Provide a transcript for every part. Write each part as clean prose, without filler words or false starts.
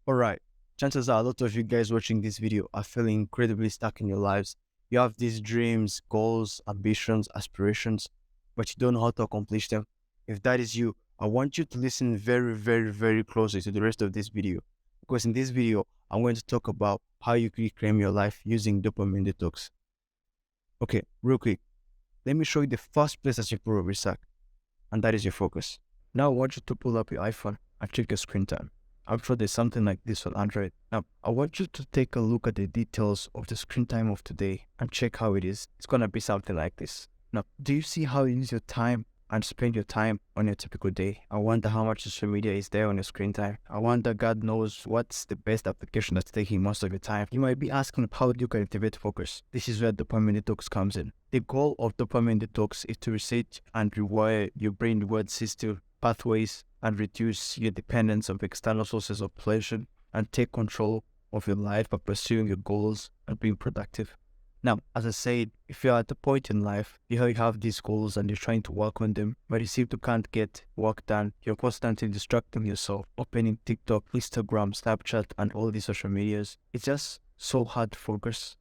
Alright, chances are a lot of you guys watching this video are feeling incredibly stuck in your lives. You have these dreams, goals, ambitions, aspirations, but you don't know how to accomplish them. If that is you, I want you to listen very, very, very closely to the rest of this video. Because in this video, I'm going to talk about how you can reclaim your life using dopamine detox. Okay, real quick, let me show you the first place that you put research, and that is your focus. Now I want you to pull up your iPhone and check your screen time. I'm sure there's something like this on Android. Now, I want you to take a look at the details of the screen time of today and check how it is. It's going to be something like this. Now, do you see how you use your time and spend your time on your typical day? I wonder how much social media is there on your screen time. I wonder, God knows, what's the best application that's taking most of your time. You might be asking, how do you cultivate focus? This is where dopamine detox comes in. The goal of dopamine detox is to reset and rewire your brain reward system pathways and reduce your dependence on external sources of pleasure and take control of your life by pursuing your goals and being productive. Now, as I said, if you're at a point in life, you have these goals and you're trying to work on them, but you seem to can't get work done, you're constantly distracting yourself, opening TikTok, Instagram, Snapchat, and all these social medias. It's just so hard to focus.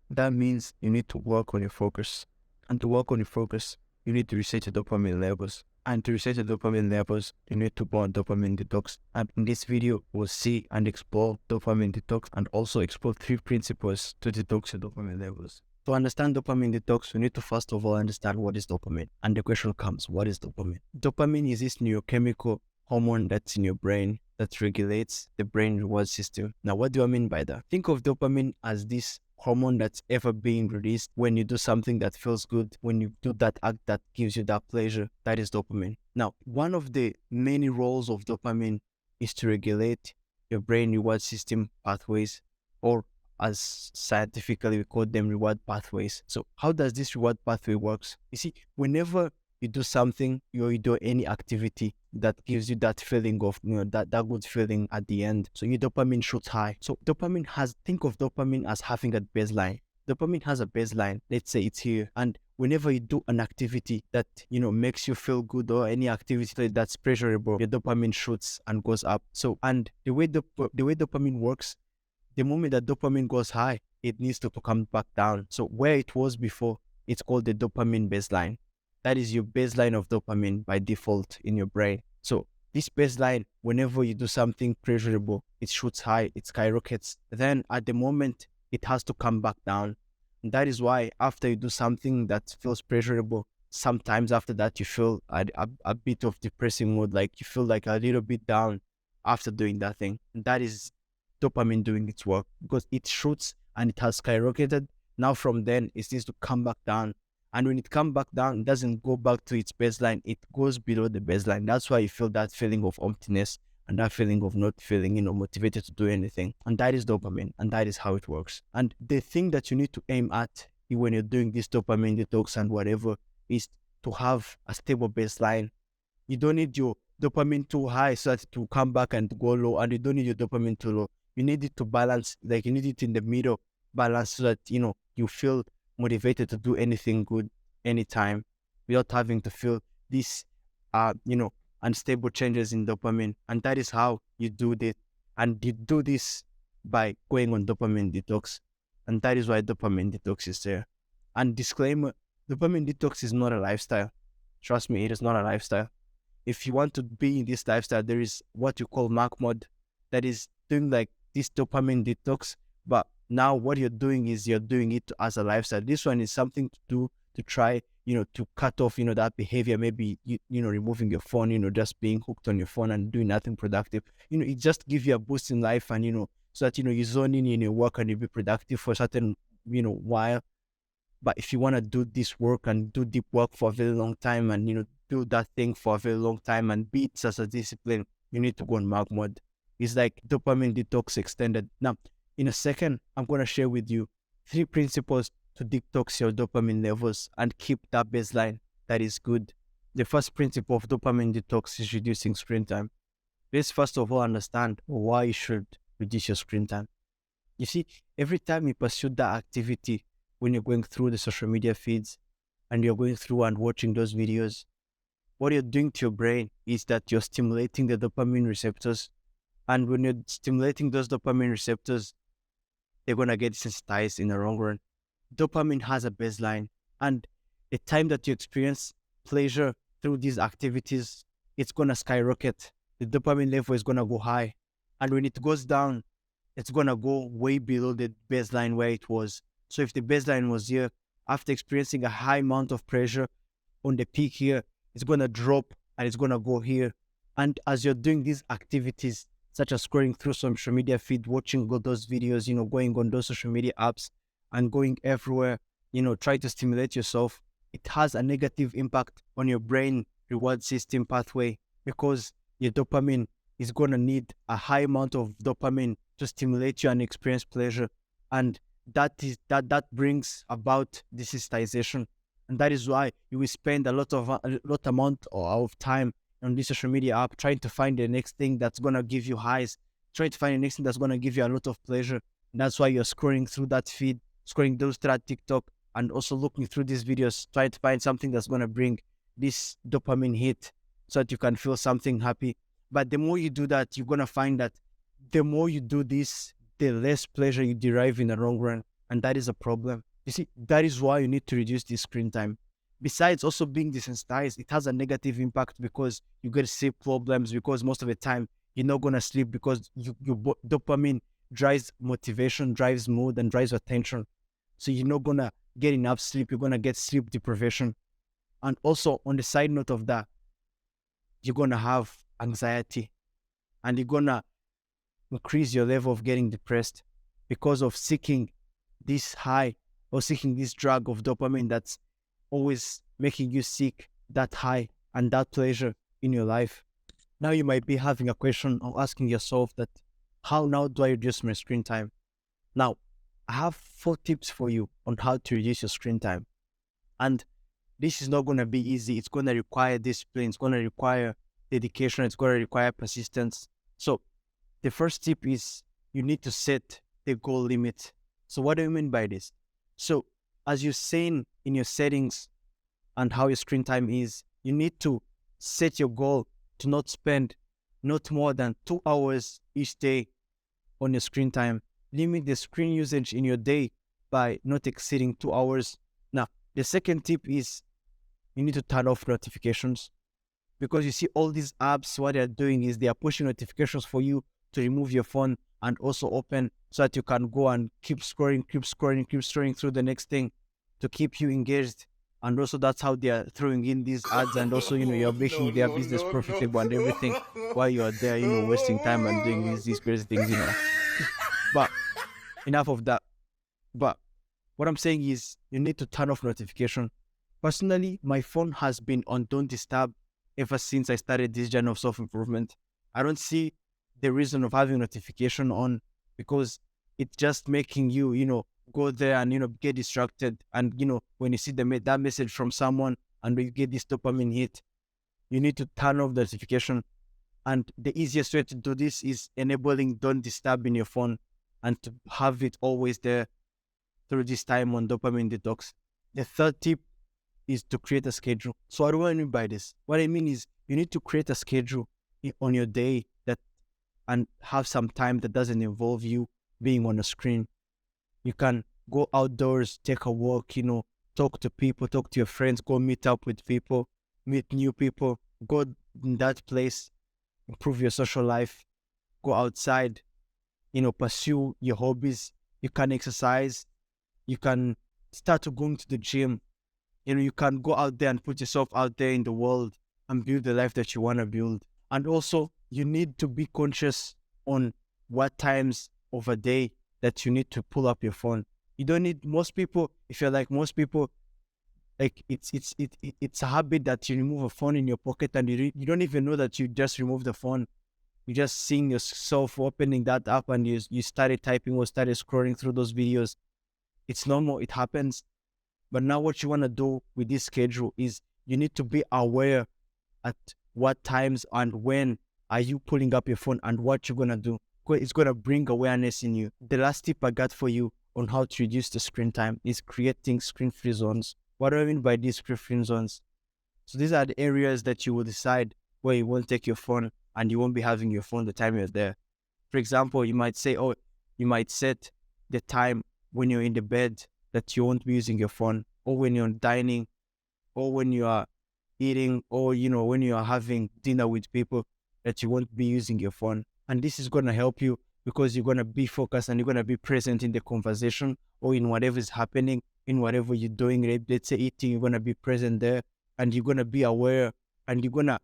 That means you need to work on your focus. And to work on your focus, you need to reset your dopamine levels. And to reset your dopamine levels, you need to go on dopamine detox. And in this video, we'll see and explore dopamine detox and also explore 3 principles to detox your dopamine levels. To understand dopamine detox, we need to first of all understand what is dopamine. And the question comes, what is dopamine? Dopamine is this neurochemical hormone that's in your brain that regulates the brain reward system. Now, what do I mean by that? Think of dopamine as this hormone that's ever being released when you do something that feels good, when you do that act that gives you that pleasure. That is dopamine. Now, one of the many roles of dopamine is to regulate your brain reward system pathways, or as scientifically we call them, reward pathways. So how does this reward pathway works? You see, whenever you do something, you do any activity that gives you that feeling of, that good feeling at the end. So your dopamine shoots high. So think of dopamine as having a baseline. Dopamine has a baseline. Let's say it's here. And whenever you do an activity that, makes you feel good, or any activity that's pleasurable, your dopamine shoots and goes up. So, and the way dopamine works, the moment that dopamine goes high, it needs to come back down. So where it was before, it's called the dopamine baseline. That is your baseline of dopamine by default in your brain. So this baseline, whenever you do something pleasurable, it shoots high, it skyrockets. Then at the moment, it has to come back down. And that is why after you do something that feels pleasurable, sometimes after that you feel a bit of depressing mood, like you feel like a little bit down after doing that thing. And that is dopamine doing its work, because it shoots and it has skyrocketed. Now from then, it needs to come back down. And when it comes back down, it doesn't go back to its baseline. It goes below the baseline. That's why you feel that feeling of emptiness and that feeling of not feeling, motivated to do anything. And that is dopamine. And that is how it works. And the thing that you need to aim at when you're doing this dopamine detox and whatever is to have a stable baseline. You don't need your dopamine too high so that it will come back and go low. And you don't need your dopamine too low. You need it to balance, like you need it in the middle balance, so that, you feel motivated to do anything good anytime without having to feel this, unstable changes in dopamine. And that is how you do this. And you do this by going on dopamine detox. And that is why dopamine detox is there. And disclaimer, dopamine detox is not a lifestyle. Trust me, it is not a lifestyle. If you want to be in this lifestyle, there is what you call Mark mode, that is doing like this dopamine detox, but now what you're doing is you're doing it as a lifestyle. This one is something to do to try, to cut off, that behavior. Maybe, removing your phone, just being hooked on your phone and doing nothing productive. It just gives you a boost in life, and, so that, you zone in your work and you be productive for a certain, while. But if you want to do this work and do deep work for a very long time and, do that thing for a very long time and beat it as a discipline, you need to go on Mark mode. It's like dopamine detox extended. Now, in a second, I'm going to share with you 3 principles to detox your dopamine levels and keep that baseline that is good. The first principle of dopamine detox is reducing screen time. Let's first of all understand why you should reduce your screen time. You see, every time you pursue that activity, when you're going through the social media feeds and you're going through and watching those videos, what you're doing to your brain is that you're stimulating the dopamine receptors And when you're stimulating those dopamine receptors, they're going to get sensitized in the long run. Dopamine has a baseline, and the time that you experience pleasure through these activities, it's going to skyrocket. The dopamine level is going to go high. And when it goes down, it's going to go way below the baseline where it was. So if the baseline was here, after experiencing a high amount of pressure on the peak here, it's going to drop and it's going to go here. And as you're doing these activities, such as scrolling through social media feed, watching all those videos, going on those social media apps and going everywhere, try to stimulate yourself, it has a negative impact on your brain reward system pathway, because your dopamine is going to need a high amount of dopamine to stimulate you and experience pleasure. And that brings about desensitization. And that is why you will spend a lot amount of time on this social media app trying to find the next thing that's going to give you highs, trying to find the next thing that's going to give you a lot of pleasure. And that's why you're scrolling through that feed, scrolling through that TikTok, and also looking through these videos, trying to find something that's going to bring this dopamine hit so that you can feel something happy. But the more you do that, you're going to find that the more you do this, the less pleasure you derive in the long run. And that is a problem. You see, that is why you need to reduce this screen time. Besides also being desensitized, it has a negative impact because you get sleep problems, because most of the time you're not going to sleep because dopamine drives motivation, drives mood, and drives attention. So you're not going to get enough sleep. You're going to get sleep deprivation. And also, on the side note of that, you're going to have anxiety, and you're going to increase your level of getting depressed because of seeking this high or seeking this drug of dopamine that's always making you seek that high and that pleasure in your life. Now you might be having a question or asking yourself that, how now do I reduce my screen time? Now, I have 4 tips for you on how to reduce your screen time. And this is not going to be easy. It's going to require discipline. It's going to require dedication. It's going to require persistence. So the first tip is you need to set the goal limit. So what do I mean by this? So as you're saying in your settings and how your screen time is, you need to set your goal to not spend not more than 2 hours each day on your screen time. Limit the screen usage in your day by not exceeding 2 hours. Now, the second tip is you need to turn off notifications, because you see all these apps, what they're doing is they are pushing notifications for you to remove your phone and also open so that you can go and keep scrolling through the next thing to keep you engaged. And also that's how they are throwing in these ads, and also, you're making their business profitable and everything while you are there, wasting time and doing these crazy things, But enough of that. But what I'm saying is you need to turn off notification. Personally, my phone has been on Don't Disturb ever since I started this journey of self-improvement. I don't see the reason of having notification on, because it's just making you, go there and, get distracted. And, when you see that message from someone and you get this dopamine hit, you need to turn off the notification. And the easiest way to do this is enabling Don't Disturb in your phone and to have it always there through this time on Dopamine Detox. The third tip is to create a schedule. So what do I mean by this? What I mean is you need to create a schedule on your day and have some time that doesn't involve you being on a screen. You can go outdoors, take a walk, talk to people, talk to your friends, go meet up with people, meet new people, go in that place, improve your social life, go outside, pursue your hobbies. You can exercise, you can start to going to the gym. You can go out there and put yourself out there in the world and build the life that you want to build. And also, you need to be conscious on what times of a day that you need to pull up your phone. You don't need, most people, if you're like most people, like it's a habit that you remove a phone in your pocket and you don't even know that you just removed the phone. You just seeing yourself opening that app and you started typing or started scrolling through those videos. It's normal, it happens. But now what you want to do with this schedule is you need to be aware at what times and when are you pulling up your phone and what you're going to do. It's going to bring awareness in you. The last tip I got for you on how to reduce the screen time is creating screen-free zones. What do I mean by these screen-free zones? So these are the areas that you will decide where you won't take your phone and you won't be having your phone the time you're there. For example, you might say, oh, you might set the time when you're in the bed that you won't be using your phone, or when you're dining, or when you are eating, or when you are having dinner with people, that you won't be using your phone. And this is going to help you because you're going to be focused and you're going to be present in the conversation or in whatever is happening, in whatever you're doing. Let's say eating, you're going to be present there and you're going to be aware and you're going to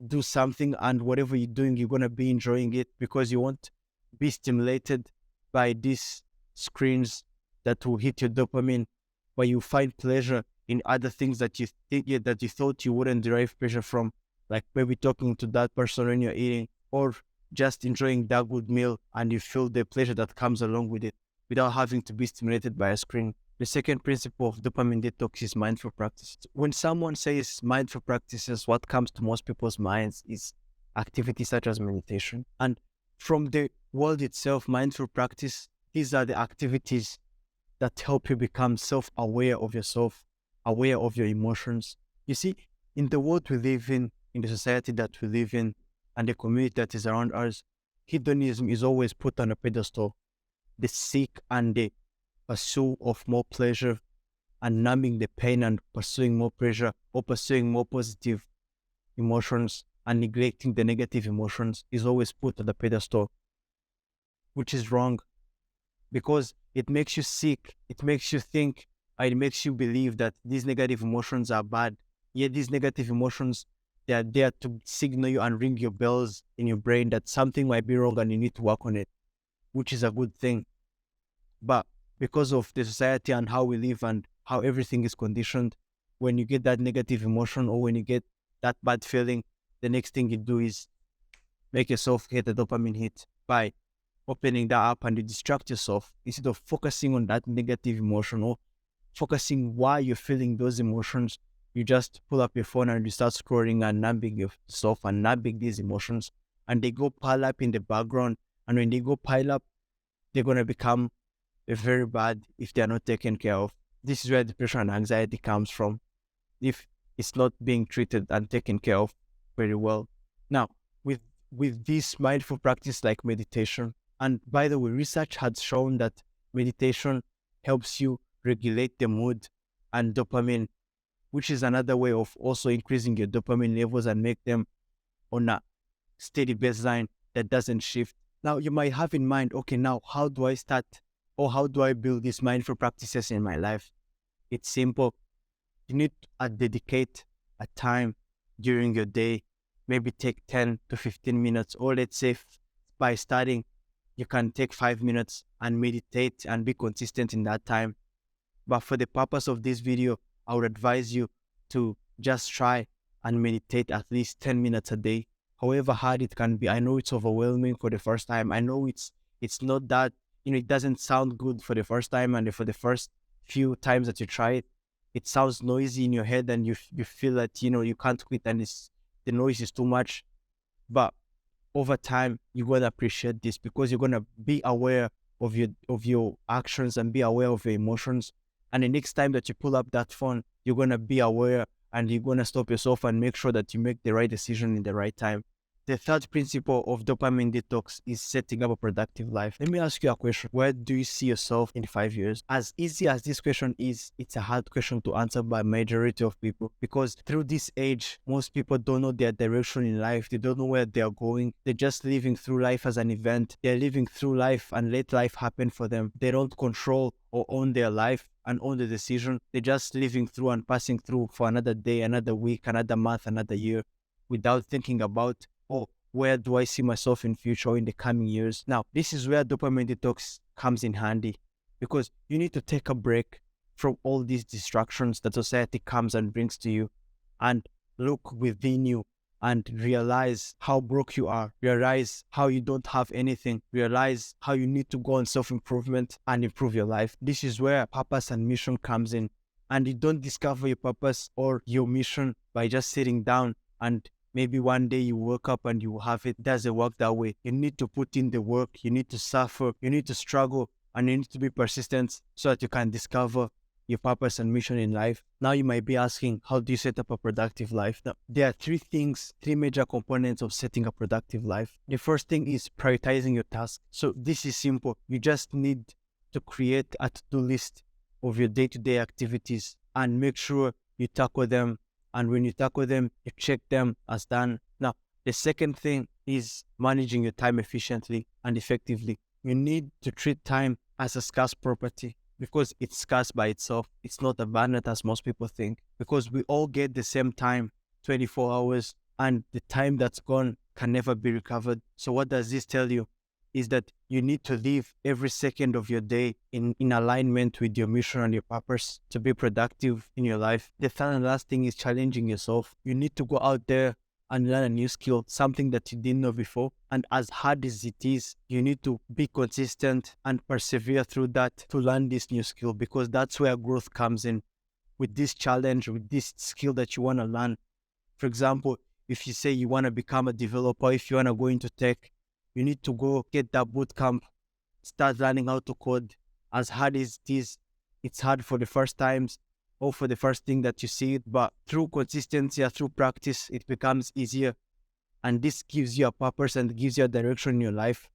do something, and whatever you're doing, you're going to be enjoying it because you won't be stimulated by these screens that will hit your dopamine, but you find pleasure in other things that you thought you wouldn't derive pleasure from, like maybe talking to that person when you're eating, or just enjoying that good meal, and you feel the pleasure that comes along with it without having to be stimulated by a screen. The second principle of dopamine detox is mindful practice. When someone says mindful practices, what comes to most people's minds is activities such as meditation. And from the world itself, mindful practice, these are the activities that help you become self-aware of yourself, aware of your emotions. You see, in the world we live in the society that we live in, and the community that is around us, hedonism is always put on a pedestal. The seek and the pursuit of more pleasure and numbing the pain and pursuing more pleasure or pursuing more positive emotions and neglecting the negative emotions is always put on the pedestal, which is wrong because it makes you sick, it makes you think, and it makes you believe that these negative emotions are bad. Yet these negative emotions, they are there to signal you and ring your bells in your brain that something might be wrong and you need to work on it, which is a good thing. But because of the society and how we live and how everything is conditioned, when you get that negative emotion or when you get that bad feeling, the next thing you do is make yourself get a dopamine hit by opening that up, and you distract yourself instead of focusing on that negative emotion or focusing why you're feeling those emotions. You just pull up your phone and you start scrolling and numbing yourself and numbing these emotions, and they go pile up in the background. And when they go pile up, they're going to become very bad if they're not taken care of. This is where depression and anxiety comes from, if it's not being treated and taken care of very well. Now, with this mindful practice like meditation, and by the way, research has shown that meditation helps you regulate the mood and dopamine, which is another way of also increasing your dopamine levels and make them on a steady baseline that doesn't shift. Now, you might have in mind, okay, now how do I start or how do I build these mindful practices in my life? It's simple. You need to dedicate a time during your day, maybe take 10 to 15 minutes, or let's say by starting, you can take 5 minutes and meditate and be consistent in that time. But for the purpose of this video, I would advise you to just try and meditate at least 10 minutes a day, however hard it can be. I know it's overwhelming for the first time. I know it's not that, it doesn't sound good for the first time, and for the first few times that you try it, it sounds noisy in your head and you feel that, you can't quit and the noise is too much. But over time, you're going to appreciate this because you're going to be aware of your actions and be aware of your emotions. And the next time that you pull up that phone, you're going to be aware and you're going to stop yourself and make sure that you make the right decision in the right time. The third principle of dopamine detox is setting up a productive life. Let me ask you a question. Where do you see yourself in 5 years? As easy as this question is, it's a hard question to answer by majority of people, because through this age, most people don't know their direction in life. They don't know where they are going. They're just living through life as an event. They're living through life and let life happen for them. They don't control or own their life and own the decision. They're just living through and passing through for another day, another week, another month, another year, without thinking about, oh, where do I see myself in future or in the coming years? Now, this is where dopamine detox comes in handy, because you need to take a break from all these distractions that society comes and brings to you, and look within you and realize how broke you are, realize how you don't have anything, realize how you need to go on self-improvement and improve your life. This is where purpose and mission comes in, and you don't discover your purpose or your mission by just sitting down and maybe one day you wake up and you have it. Doesn't work that way. You need to put in the work, you need to suffer, you need to struggle, and you need to be persistent so that you can discover your purpose and mission in life. Now you might be asking, how do you set up a productive life? Now, there are three major components of setting a productive life. The first thing is prioritizing your task. So this is simple. You just need to create a to-do list of your day-to-day activities and make sure you tackle them. And when you tackle them, you check them as done. Now, the second thing is managing your time efficiently and effectively. You need to treat time as a scarce property because it's scarce by itself. It's not abundant as most people think, because we all get the same time, 24 hours, and the time that's gone can never be recovered. So what does this tell you? Is that you need to live every second of your day in alignment with your mission and your purpose to be productive in your life. The third and last thing is challenging yourself. You need to go out there and learn a new skill, something that you didn't know before. And as hard as it is, you need to be consistent and persevere through that to learn this new skill, because that's where growth comes in. With this challenge, with this skill that you want to learn. For example, if you say you want to become a developer, if you want to go into tech, you need to go get that boot camp, start learning how to code. As hard as it is, it's hard for the first times or for the first thing that you see it, but through consistency, through practice, it becomes easier. And this gives you a purpose and gives you a direction in your life,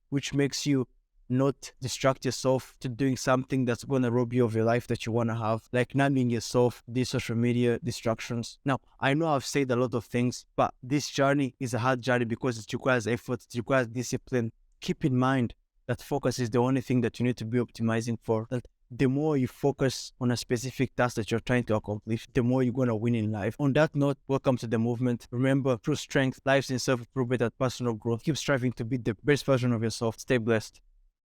which makes you not distract yourself to doing something that's going to rob you of your life that you want to have, like numbing yourself, these social media distractions. Now, I know I've said a lot of things, but this journey is a hard journey because it requires effort, it requires discipline. Keep in mind that focus is the only thing that you need to be optimizing for. That the more you focus on a specific task that you're trying to accomplish, the more you're going to win in life. On that note, welcome to the movement. Remember, true strength lies in self-improvement and personal growth. Keep striving to be the best version of yourself. Stay blessed.